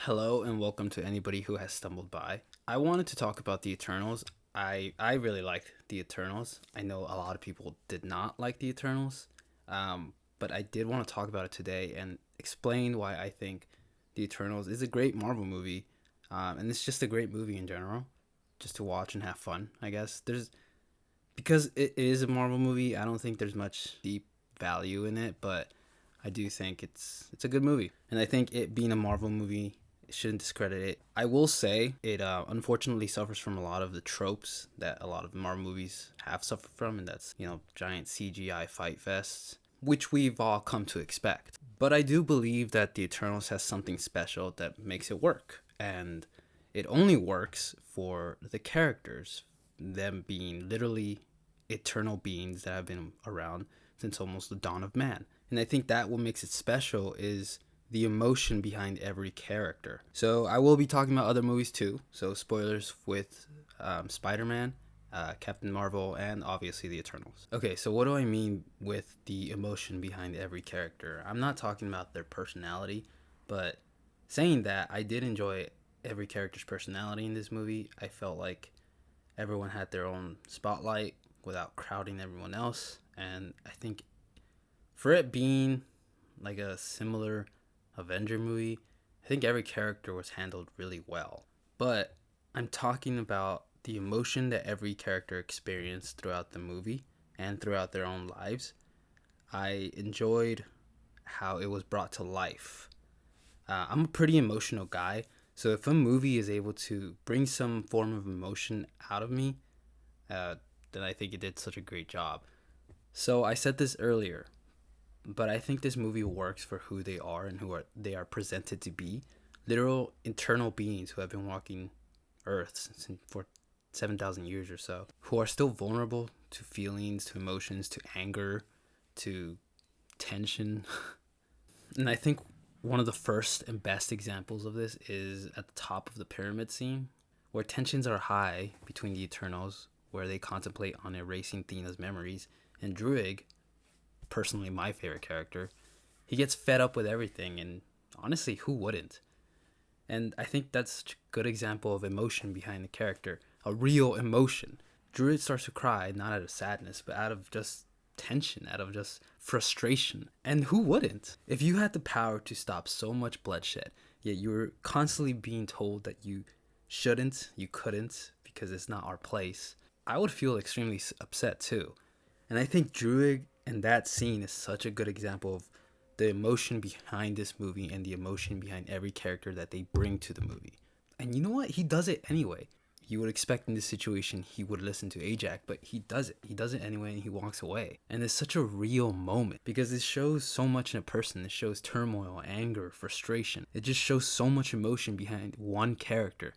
Hello and welcome to anybody who has stumbled by. I wanted to talk about the Eternals. I really liked the Eternals. I know a lot of people did not like the Eternals, but I did want to talk about it today and explain why I think the Eternals is a great Marvel movie, and it's just a great movie in general, just to watch and have fun. I guess there's because it is a Marvel movie. I don't think there's much deep value in it, but I do think it's a good movie, and I think it being a Marvel movie shouldn't discredit it. I will say it unfortunately suffers from a lot of the tropes that a lot of Marvel movies have suffered from, and that's giant CGI fight fests, which we've all come to expect. But I do believe that the Eternals has something special that makes it work, and it only works for the characters, them being literally eternal beings that have been around since almost the dawn of man. And I think that what makes it special is the emotion behind every character. So I will be talking about other movies too. So spoilers with Spider-Man, Captain Marvel, and obviously the Eternals. Okay, so what do I mean with the emotion behind every character? I'm not talking about their personality, but saying that, I did enjoy every character's personality in this movie. I felt like everyone had their own spotlight without crowding everyone else, and I think for it being like a similar Avenger movie, I think every character was handled really well. But I'm talking about the emotion that every character experienced throughout the movie and throughout their own lives. I enjoyed how it was brought to life. I'm a pretty emotional guy, so if a movie is able to bring some form of emotion out of me, then I think it did such a great job. So I said this earlier, but I think this movie works for who they are and they are presented to be. Literal internal beings who have been walking Earth for 7,000 years or so, who are still vulnerable to feelings, to emotions, to anger, to tension. And I think one of the first and best examples of this is at the top of the pyramid scene, where tensions are high between the Eternals, where they contemplate on erasing Thena's memories, and Druig, personally my favorite character, he gets fed up with everything, and honestly, who wouldn't? And I think that's a good example of emotion behind the character, a real emotion. Druid starts to cry, not out of sadness, but out of just tension, out of just frustration. And who wouldn't? If you had the power to stop so much bloodshed, yet you were constantly being told that you shouldn't, you couldn't, because it's not our place, I would feel extremely upset too. And I think Druid and that scene is such a good example of the emotion behind this movie and the emotion behind every character that they bring to the movie. And you know what? He does it anyway. You would expect in this situation he would listen to Ajak, but he does it. He does it anyway and he walks away. And it's such a real moment because it shows so much in a person. It shows turmoil, anger, frustration. It just shows so much emotion behind one character.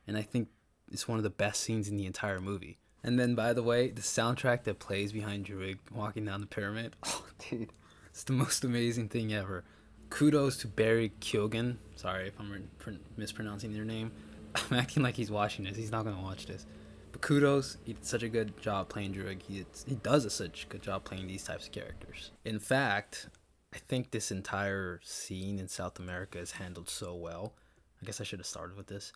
And I think it's one of the best scenes in the entire movie. And then, by the way, the soundtrack that plays behind Druig walking down the pyramid, oh, dude, it's the most amazing thing ever. Kudos to Barry Keoghan. Sorry if I'm mispronouncing your name. I'm acting like he's watching this. He's not going to watch this. But kudos. He did such a good job playing Druig. He does a such good job playing these types of characters. In fact, I think this entire scene in South America is handled so well. I guess I should have started with this.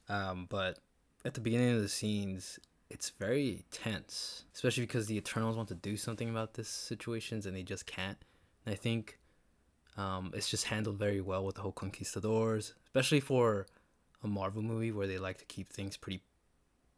But at the beginning of the scenes, it's very tense, especially because the Eternals want to do something about this situations and they just can't. And I think it's just handled very well with the whole conquistadors, especially for a Marvel movie where they like to keep things pretty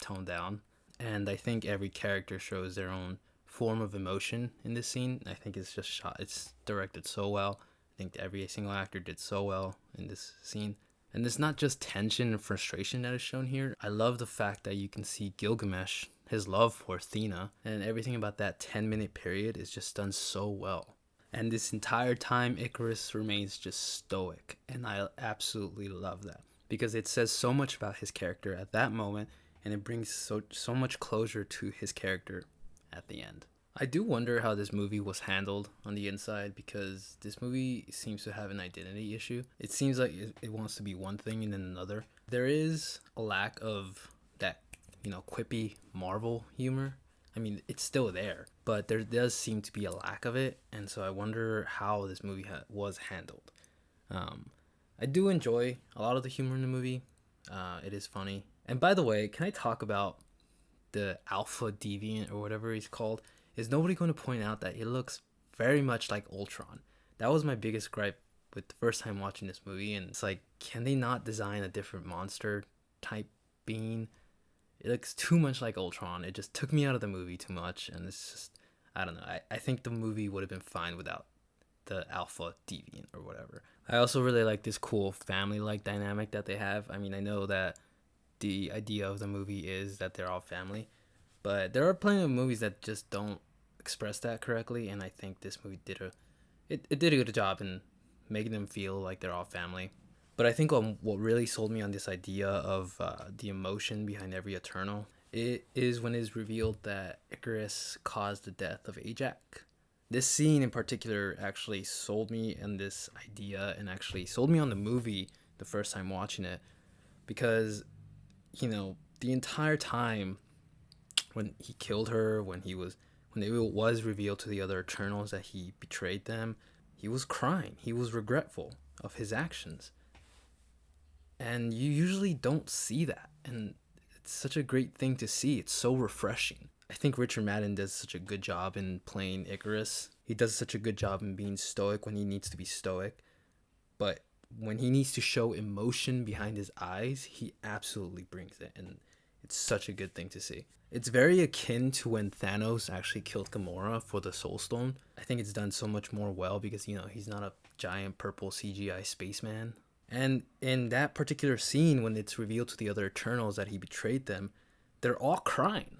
toned down. And I think every character shows their own form of emotion in this scene. I think it's just shot, it's directed so well. I think every single actor did so well in this scene. And it's not just tension and frustration that is shown here. I love the fact that you can see Gilgamesh, his love for Athena, and everything about that 10-minute period is just done so well. And this entire time, Ikaris remains just stoic, and I absolutely love that because it says so much about his character at that moment, and it brings so much closure to his character at the end. I do wonder how this movie was handled on the inside because this movie seems to have an identity issue. It seems like it wants to be one thing and then another. There is a lack of that, quippy Marvel humor. I mean, it's still there, but there does seem to be a lack of it. And so I wonder how this movie was handled. I do enjoy a lot of the humor in the movie. It is funny. And by the way, can I talk about the Alpha Deviant or whatever he's called? Is nobody going to point out that he looks very much like Ultron? That was my biggest gripe with the first time watching this movie. And it's like, can they not design a different monster type being? It looks too much like Ultron. It just took me out of the movie too much. And it's just, I don't know. I think the movie would have been fine without the Alpha Deviant or whatever. I also really like this cool family-like dynamic that they have. I mean, I know that the idea of the movie is that they're all family, but there are plenty of movies that just don't express that correctly, and I think this movie it did a good job in making them feel like they're all family. But I think what really sold me on this idea of the emotion behind every Eternal, it is when it is revealed that Ikaris caused the death of Ajak. This scene in particular actually sold me on this idea and actually sold me on the movie the first time watching it, because, you know, the entire time when he killed her, when it was revealed to the other Eternals that he betrayed them, he was crying. He was regretful of his actions. And you usually don't see that. And it's such a great thing to see. It's so refreshing. I think Richard Madden does such a good job in playing Ikaris. He does such a good job in being stoic when he needs to be stoic. But when he needs to show emotion behind his eyes, he absolutely brings it. And it's such a good thing to see. It's very akin to when Thanos actually killed Gamora for the Soul Stone. I think it's done so much more well because, you know, he's not a giant purple CGI spaceman. And in that particular scene, when it's revealed to the other Eternals that he betrayed them, they're all crying.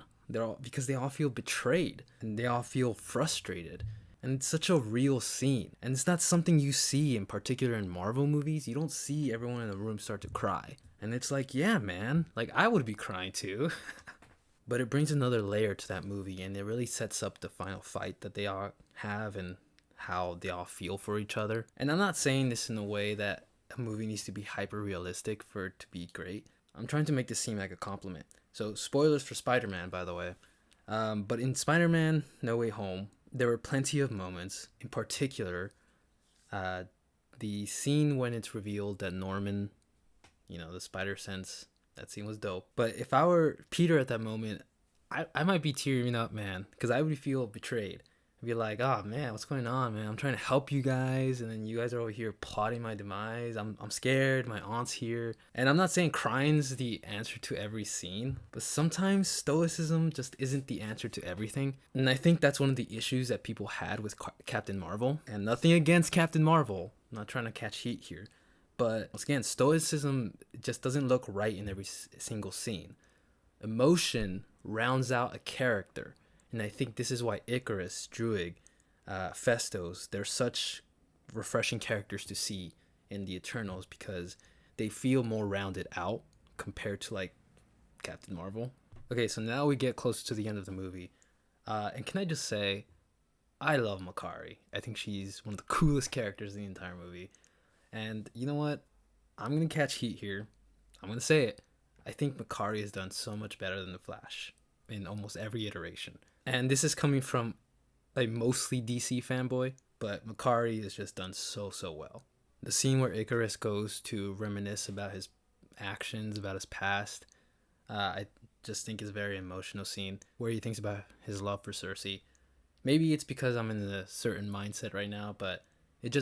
Because they all feel betrayed and they all feel frustrated. And it's such a real scene. And it's not something you see in particular in Marvel movies. You don't see everyone in the room start to cry. And it's like, yeah, man, like I would be crying too. But it brings another layer to that movie, and it really sets up the final fight that they all have and how they all feel for each other. And I'm not saying this in a way that a movie needs to be hyper realistic for it to be great. I'm trying to make this seem like a compliment. So, spoilers for Spider-Man, by the way. But in Spider-Man No Way Home, there were plenty of moments. In particular, the scene when it's revealed that Norman, you know, the spider sense, that scene was dope. But if I were Peter at that moment, I might be tearing up, man, because I would feel betrayed. I'd be like, oh man, what's going on, man? I'm trying to help you guys, and then you guys are over here plotting my demise. I'm scared. My aunt's here, and I'm not saying crying's the answer to every scene, but sometimes stoicism just isn't the answer to everything. And I think that's one of the issues that people had with Captain Marvel. And nothing against Captain Marvel. I'm not trying to catch heat here. But again, stoicism just doesn't look right in every single scene. Emotion rounds out a character. And I think this is why Ikaris, Druig, Festos, they're such refreshing characters to see in the Eternals, because they feel more rounded out compared to like Captain Marvel. Okay, so now we get closer to the end of the movie. And can I just say, I love Makari. I think she's one of the coolest characters in the entire movie. And you know what? I'm going to catch heat here. I'm going to say it. I think Makari has done so much better than the Flash in almost every iteration. And this is coming from a mostly DC fanboy, but Makari has just done so well. The scene where Ikaris goes to reminisce about his actions, about his past, I just think is a very emotional scene where he thinks about his love for Sersi. Maybe it's because I'm in a certain mindset right now, but it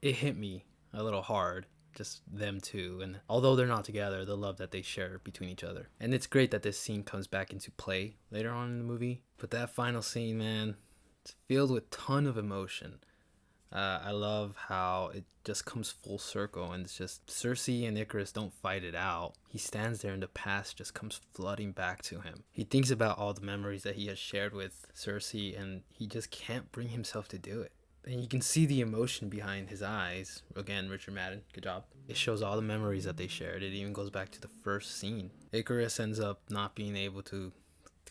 hit me a little hard, just them two, and although they're not together, the love that they share between each other. And it's great that this scene comes back into play later on in the movie, but that final scene, man, it's filled with ton of emotion. I love how it just comes full circle, and it's just Sersi and Ikaris don't fight it out. He stands there and the past just comes flooding back to him. He thinks about all the memories that he has shared with Sersi, and he just can't bring himself to do it. And you can see the emotion behind his eyes. Again, Richard Madden, good job. It shows all the memories that they shared. It even goes back to the first scene. Ikaris ends up not being able to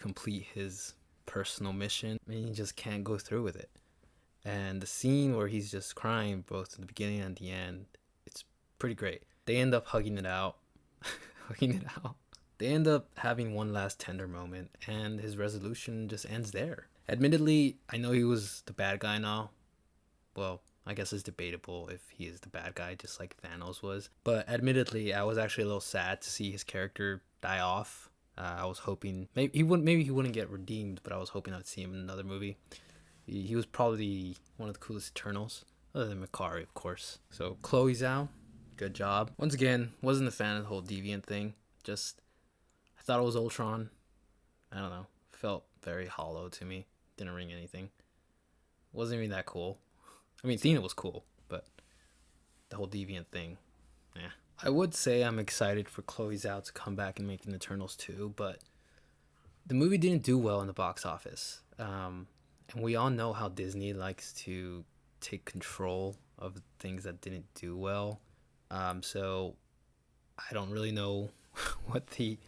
complete his personal mission, and he just can't go through with it. And the scene where he's just crying both in the beginning and the end, it's pretty great. They end up hugging it out. Hugging it out. They end up having one last tender moment, and his resolution just ends there. Admittedly, I know he was the bad guy now. Well, I guess it's debatable if he is the bad guy, just like Thanos was. But admittedly, I was actually a little sad to see his character die off. I was hoping maybe he wouldn't get redeemed, but I was hoping I'd see him in another movie. He was probably one of the coolest Eternals, other than Makari, of course. So Chloe Zhao, good job. Once again, wasn't a fan of the whole deviant thing. Just, I thought it was Ultron. I don't know. Felt very hollow to me. Didn't ring anything. Wasn't even that cool. I mean, Athena was cool, but the whole deviant thing, yeah. I would say I'm excited for Chloe Zhao to come back and make an Eternals 2, but the movie didn't do well in the box office. And we all know how Disney likes to take control of things that didn't do well. So I don't really know what the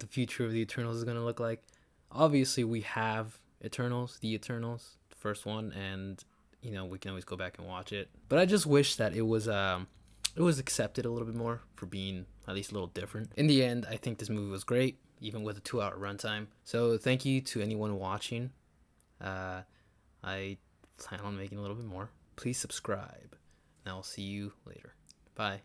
future of the Eternals is going to look like. Obviously, we have the Eternals, the first one, and we can always go back and watch it. But I just wish that it was accepted a little bit more for being at least a little different. In the end, I think this movie was great, even with a 2-hour runtime. So thank you to anyone watching. I plan on making a little bit more. Please subscribe, and I'll see you later. Bye.